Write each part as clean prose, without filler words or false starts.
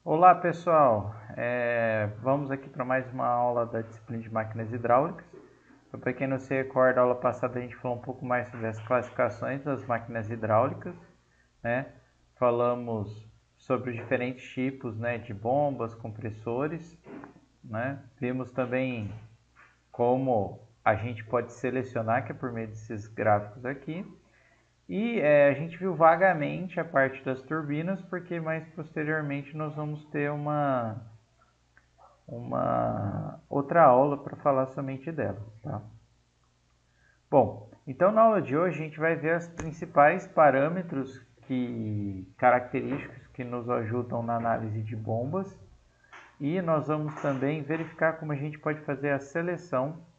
Olá pessoal, vamos aqui para mais uma aula da disciplina de máquinas hidráulicas. Então, para quem não se recorda, a aula passada a gente falou um pouco mais sobre as classificações das máquinas hidráulicas, né? Falamos sobre os diferentes tipos, né, de bombas, compressores, né? Vimos também como a gente pode selecionar, que é por meio desses gráficos aqui. E a gente viu vagamente a parte das turbinas, porque mais posteriormente nós vamos ter uma outra aula para falar somente delas, tá? Bom, então na aula de hoje a gente vai ver os principais parâmetros característicos que nos ajudam na análise de bombas e nós vamos também verificar como a gente pode fazer a seleção.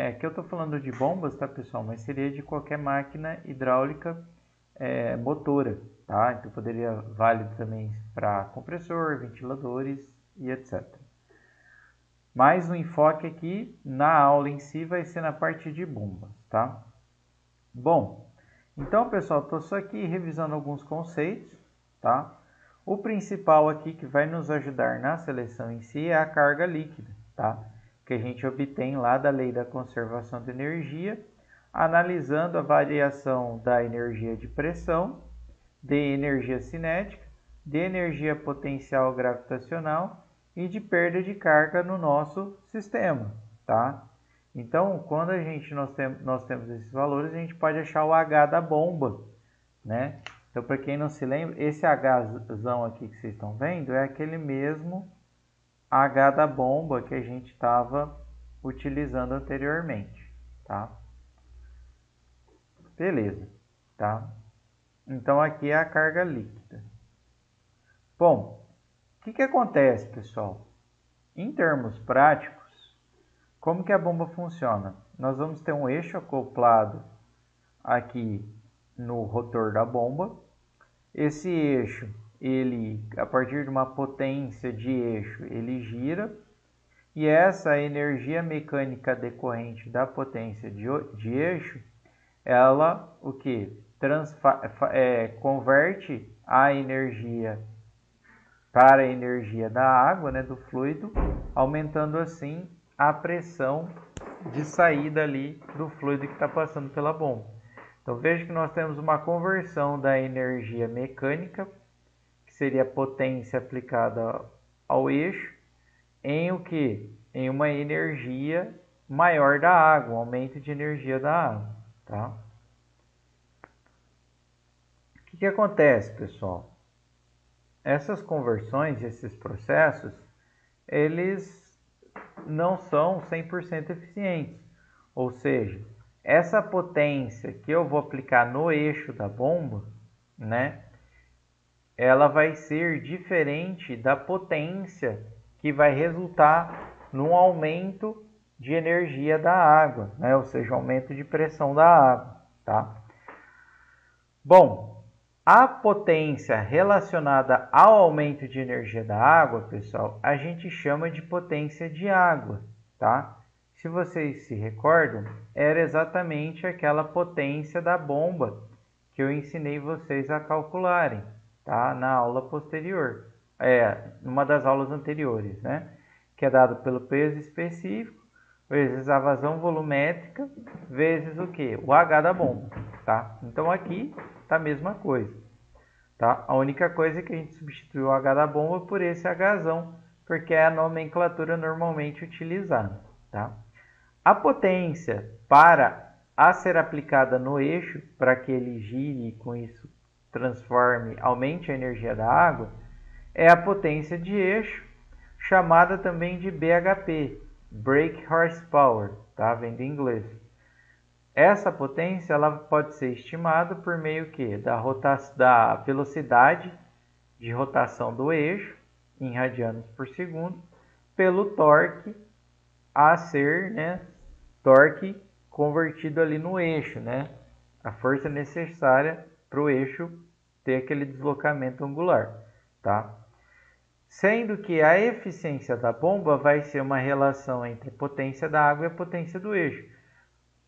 Aqui eu estou falando de bombas, tá pessoal? Mas seria de qualquer máquina hidráulica motora, tá? Então poderia válido também para compressor, ventiladores e etc. Mas o enfoque aqui na aula em si vai ser na parte de bombas, tá? Bom, então pessoal, estou só aqui revisando alguns conceitos, tá? O principal aqui que vai nos ajudar na seleção em si é a carga líquida, tá? Que a gente obtém lá da lei da conservação de energia, analisando a variação da energia de pressão, de energia cinética, de energia potencial gravitacional e de perda de carga no nosso sistema, tá? Então, quando nós temos esses valores, a gente pode achar o H da bomba, né? Então, para quem não se lembra, esse Hzão aqui que vocês estão vendo é aquele mesmo H da bomba que a gente estava utilizando anteriormente, tá? Beleza, tá? Então, aqui é a carga líquida. Bom, o que acontece, pessoal? Em termos práticos, como que a bomba funciona? Nós vamos ter um eixo acoplado aqui no rotor da bomba. Esse eixo, a partir de uma potência de eixo, ele gira. E essa energia mecânica decorrente da potência de eixo, ela converte a energia para a energia da água, né, do fluido, aumentando assim a pressão de saída ali do fluido que está passando pela bomba. Então veja que nós temos uma conversão da energia mecânica, que seria a potência aplicada ao eixo, em o que? Em uma energia maior da água, um aumento de energia da água, tá? O que acontece, pessoal? Essas conversões, esses processos, eles não são 100% eficientes. Ou seja, essa potência que eu vou aplicar no eixo da bomba, né, ela vai ser diferente da potência que vai resultar no aumento de energia da água, né, ou seja, aumento de pressão da água, tá? Bom, a potência relacionada ao aumento de energia da água, pessoal, a gente chama de potência de água, tá? Se vocês se recordam, era exatamente aquela potência da bomba que eu ensinei vocês a calcularem, tá? Na aula posterior, numa das aulas anteriores, né? Que é dado pelo peso específico vezes a vazão volumétrica vezes o que? O H da bomba, tá? Então aqui tá a mesma coisa, tá? A única coisa é que a gente substituiu o H da bomba por esse Hzão, porque é a nomenclatura normalmente utilizada, tá? A potência para a ser aplicada no eixo, para que ele gire e com isso aumente a energia da água, é a potência de eixo, chamada também de BHP, Brake Horsepower, tá? Vem do inglês. Essa potência ela pode ser estimada por meio da velocidade de rotação do eixo, em radianos por segundo, pelo torque a ser, né, torque convertido ali no eixo, né? A força necessária para o eixo ter aquele deslocamento angular, tá? Sendo que a eficiência da bomba vai ser uma relação entre a potência da água e a potência do eixo.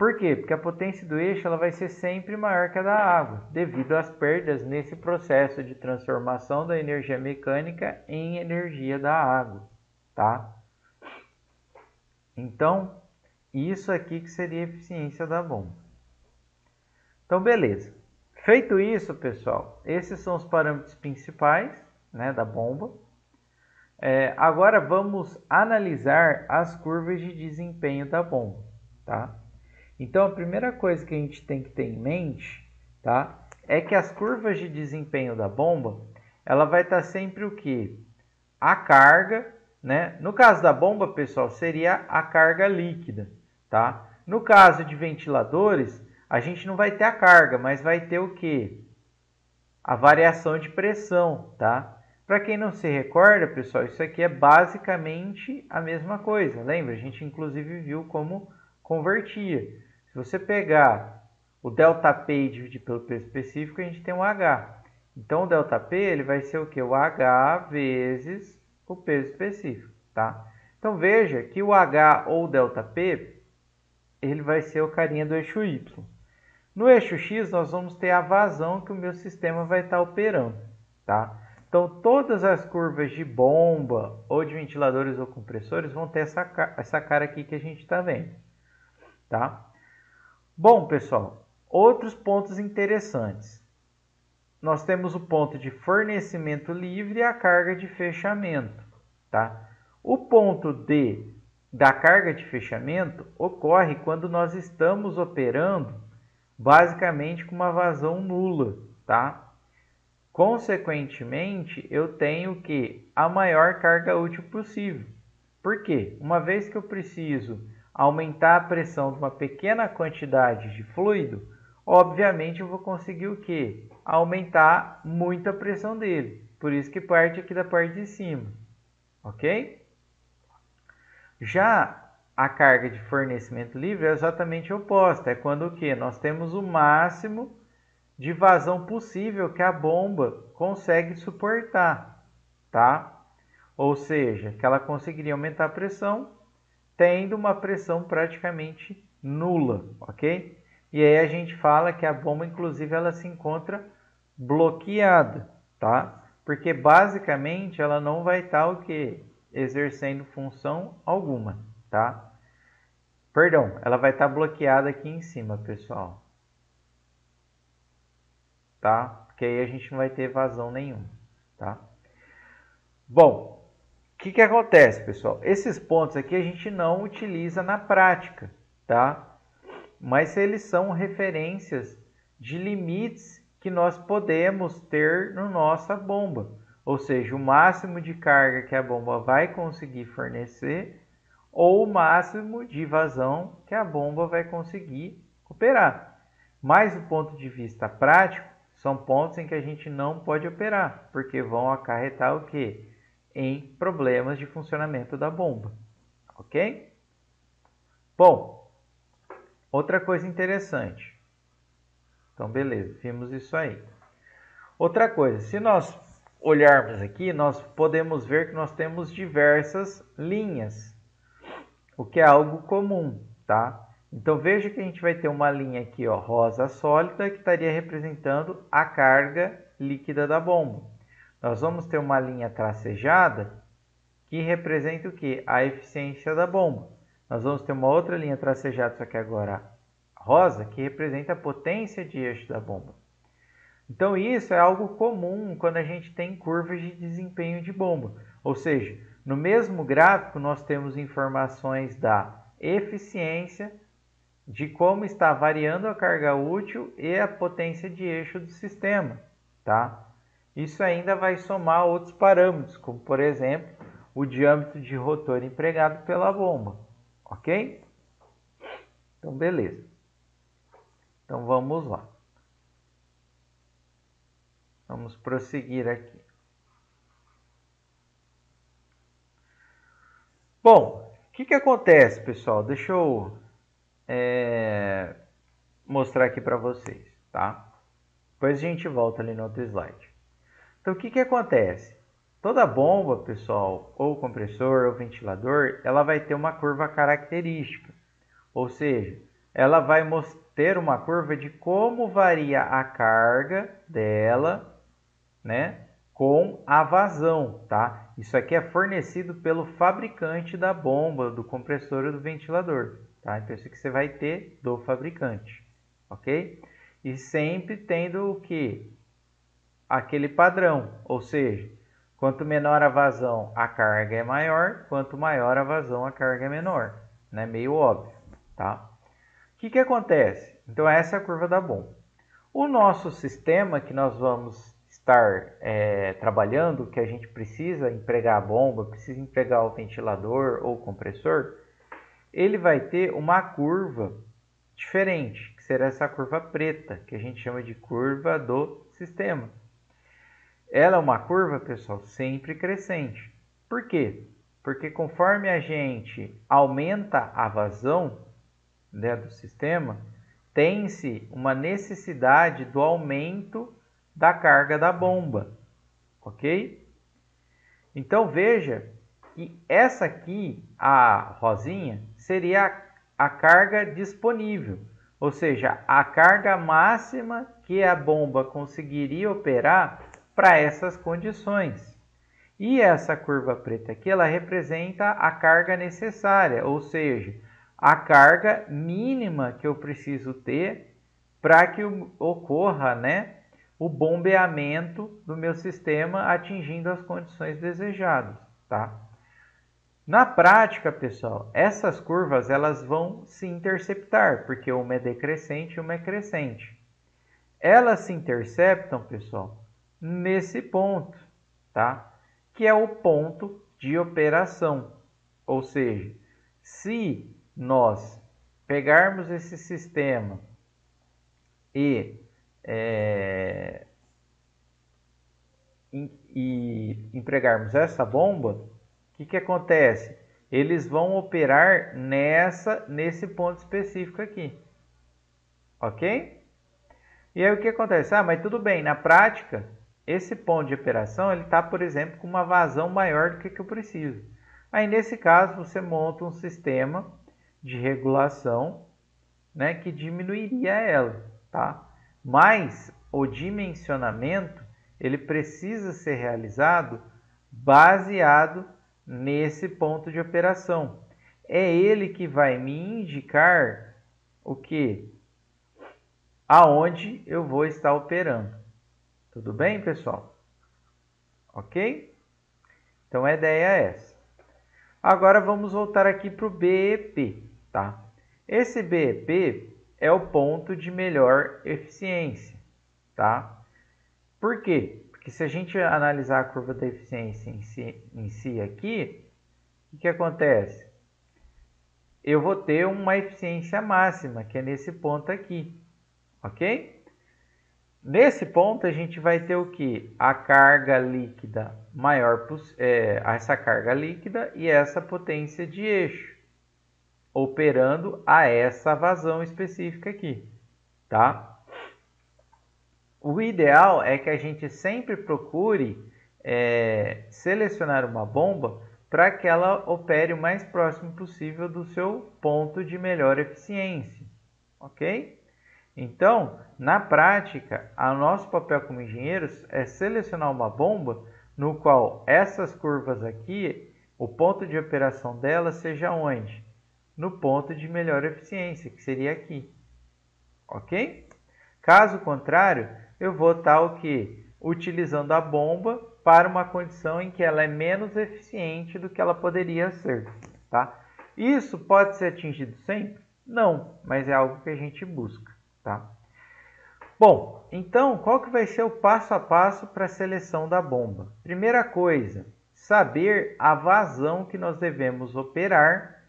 Por quê? Porque a potência do eixo ela vai ser sempre maior que a da água, devido às perdas nesse processo de transformação da energia mecânica em energia da água, tá? Então, isso aqui que seria a eficiência da bomba. Então, beleza. Feito isso, pessoal, esses são os parâmetros principais, né, da bomba. Agora vamos analisar as curvas de desempenho da bomba, tá? Então, a primeira coisa que a gente tem que ter em mente, tá, é que as curvas de desempenho da bomba, ela vai estar sempre o quê? A carga, né? No caso da bomba, pessoal, seria a carga líquida, tá? No caso de ventiladores, a gente não vai ter a carga, mas vai ter o quê? A variação de pressão, tá? Para quem não se recorda, pessoal, isso aqui é basicamente a mesma coisa. Lembra? A gente inclusive viu como convertia. Se você pegar o ΔP e dividir pelo peso específico, a gente tem um H. Então, o ΔP ele vai ser o quê? O H vezes o peso específico, tá? Então, veja que o H ou o ΔP, ele vai ser o carinha do eixo Y. No eixo X, nós vamos ter a vazão que o meu sistema vai estar operando, tá? Então, todas as curvas de bomba, ou de ventiladores ou compressores, vão ter essa cara aqui que a gente está vendo, tá? Bom, pessoal, outros pontos interessantes. Nós temos o ponto de fornecimento livre e a carga de fechamento, tá? O ponto da carga de fechamento ocorre quando nós estamos operando basicamente com uma vazão nula, tá? Consequentemente, eu tenho que a maior carga útil possível. Por quê? Uma vez que eu preciso aumentar a pressão de uma pequena quantidade de fluido, obviamente eu vou conseguir o quê? Aumentar muito a pressão dele. Por isso que parte aqui da parte de cima, ok? Já a carga de fornecimento livre é exatamente oposta. É quando o quê? Nós temos o máximo de vazão possível que a bomba consegue suportar, tá? Ou seja, que ela conseguiria aumentar a pressão tendo uma pressão praticamente nula, ok? E aí a gente fala que a bomba, inclusive, ela se encontra bloqueada, tá? Porque basicamente ela não vai estar o quê? Exercendo função alguma, tá? Perdão, ela vai estar bloqueada aqui em cima, pessoal. Tá? Porque aí a gente não vai ter vazão nenhum, tá? Bom, o que acontece, pessoal? Esses pontos aqui a gente não utiliza na prática, tá? Mas eles são referências de limites que nós podemos ter na nossa bomba. Ou seja, o máximo de carga que a bomba vai conseguir fornecer ou o máximo de vazão que a bomba vai conseguir operar. Mas do ponto de vista prático, são pontos em que a gente não pode operar, porque vão acarretar o quê? Em problemas de funcionamento da bomba, ok? Bom, outra coisa interessante. Então, beleza, vimos isso aí. Outra coisa, se nós olharmos aqui, nós podemos ver que nós temos diversas linhas, o que é algo comum, tá? Então, veja que a gente vai ter uma linha aqui, ó, rosa sólida, que estaria representando a carga líquida da bomba. Nós vamos ter uma linha tracejada, que representa o quê? A eficiência da bomba. Nós vamos ter uma outra linha tracejada, só que agora rosa, que representa a potência de eixo da bomba. Então, isso é algo comum quando a gente tem curvas de desempenho de bomba. Ou seja, no mesmo gráfico, nós temos informações da eficiência, de como está variando a carga útil e a potência de eixo do sistema, tá? Isso ainda vai somar outros parâmetros, como por exemplo, o diâmetro de rotor empregado pela bomba, ok? Então, beleza. Então, vamos lá. Vamos prosseguir aqui. Bom, o que acontece, pessoal? Deixa eu mostrar aqui para vocês, tá? Depois a gente volta ali no outro slide. Então, o que acontece? Toda bomba, pessoal, ou compressor ou ventilador, ela vai ter uma curva característica. Ou seja, ela vai ter uma curva de como varia a carga dela, né, com a vazão, tá? Isso aqui é fornecido pelo fabricante da bomba, do compressor ou do ventilador, tá? Então isso aqui você vai ter do fabricante, ok? E sempre tendo o que? Aquele padrão, ou seja, quanto menor a vazão, a carga é maior, quanto maior a vazão, a carga é menor, né? Meio óbvio, tá? O que acontece? Então essa é a curva da bomba. O nosso sistema que nós vamos estar trabalhando, que a gente precisa empregar a bomba, precisa empregar o ventilador ou o compressor, ele vai ter uma curva diferente, que será essa curva preta, que a gente chama de curva do sistema. Ela é uma curva, pessoal, sempre crescente. Por quê? Porque conforme a gente aumenta a vazão, né, do sistema, tem-se uma necessidade do aumento da carga da bomba, ok? Então veja que essa aqui, a rosinha, seria a carga disponível, ou seja, a carga máxima que a bomba conseguiria operar para essas condições. E essa curva preta aqui, ela representa a carga necessária, ou seja, a carga mínima que eu preciso ter para que ocorra, né, o bombeamento do meu sistema atingindo as condições desejadas, tá? Na prática, pessoal, essas curvas elas vão se interceptar, porque uma é decrescente e uma é crescente. Elas se interceptam, pessoal, nesse ponto, tá? Que é o ponto de operação. Ou seja, se nós pegarmos esse sistema e empregarmos essa bomba, o que acontece? Eles vão operar nesse ponto específico aqui, ok? E aí o que acontece? Ah, mas tudo bem, na prática, esse ponto de operação ele está, por exemplo, com uma vazão maior do que eu preciso. Aí nesse caso você monta um sistema de regulação, né, que diminuiria ela, tá? Mas o dimensionamento ele precisa ser realizado baseado nesse ponto de operação. É ele que vai me indicar o que? Aonde eu vou estar operando. Tudo bem, pessoal? Ok? Então a ideia é essa. Agora vamos voltar aqui para o BEP, tá? Esse BEP é o ponto de melhor eficiência, tá? Por quê? Porque se a gente analisar a curva da eficiência em si aqui, o que acontece? Eu vou ter uma eficiência máxima, que é nesse ponto aqui, ok? Nesse ponto a gente vai ter o que? A carga líquida maior, essa carga líquida e essa potência de eixo, operando a essa vazão específica aqui, tá? O ideal é que a gente sempre procure selecionar uma bomba para que ela opere o mais próximo possível do seu ponto de melhor eficiência, ok? Então, na prática, o nosso papel como engenheiros é selecionar uma bomba no qual essas curvas aqui, o ponto de operação dela seja onde? No ponto de melhor eficiência, que seria aqui, ok? Caso contrário, eu vou estar o quê? Utilizando a bomba para uma condição em que ela é menos eficiente do que ela poderia ser, tá? Isso pode ser atingido sempre? Não, mas é algo que a gente busca, tá? Bom, então qual que vai ser o passo a passo para a seleção da bomba? Primeira coisa, saber a vazão que nós devemos operar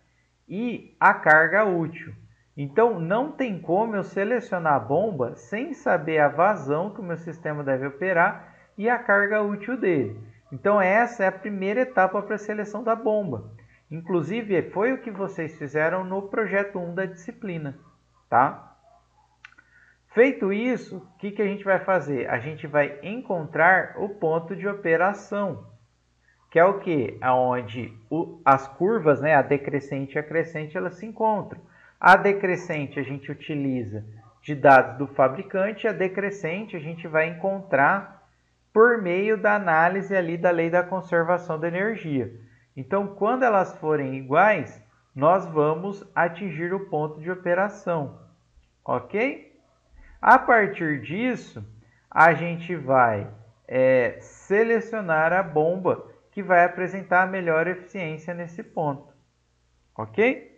e a carga útil. Então, não tem como eu selecionar a bomba sem saber a vazão que o meu sistema deve operar e a carga útil dele. Então, essa é a primeira etapa para a seleção da bomba. Inclusive, foi o que vocês fizeram no projeto 1 da disciplina, tá? Feito isso, o que a gente vai fazer? A gente vai encontrar o ponto de operação, que é o que? Onde as curvas, né, a decrescente e a crescente, elas se encontram. A decrescente a gente utiliza de dados do fabricante, a decrescente a gente vai encontrar por meio da análise ali da lei da conservação da energia. Então, quando elas forem iguais, nós vamos atingir o ponto de operação, ok? A partir disso, a gente vai selecionar a bomba que vai apresentar a melhor eficiência nesse ponto, ok?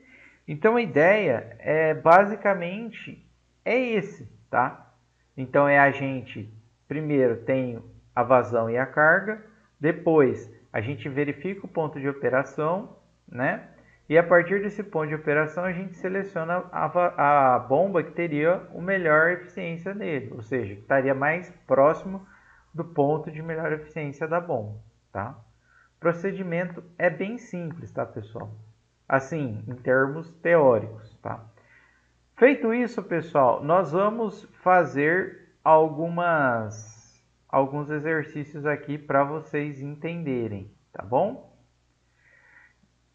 Então, a ideia basicamente é esse, tá? Então, a gente primeiro tem a vazão e a carga, depois a gente verifica o ponto de operação, né? E a partir desse ponto de operação, a gente seleciona a bomba que teria a melhor eficiência nele, ou seja, que estaria mais próximo do ponto de melhor eficiência da bomba, tá? O procedimento é bem simples, tá, pessoal? Assim, em termos teóricos, tá? Feito isso, pessoal, nós vamos fazer alguns exercícios aqui para vocês entenderem, tá bom?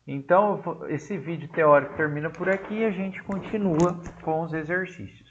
Então, esse vídeo teórico termina por aqui e a gente continua com os exercícios.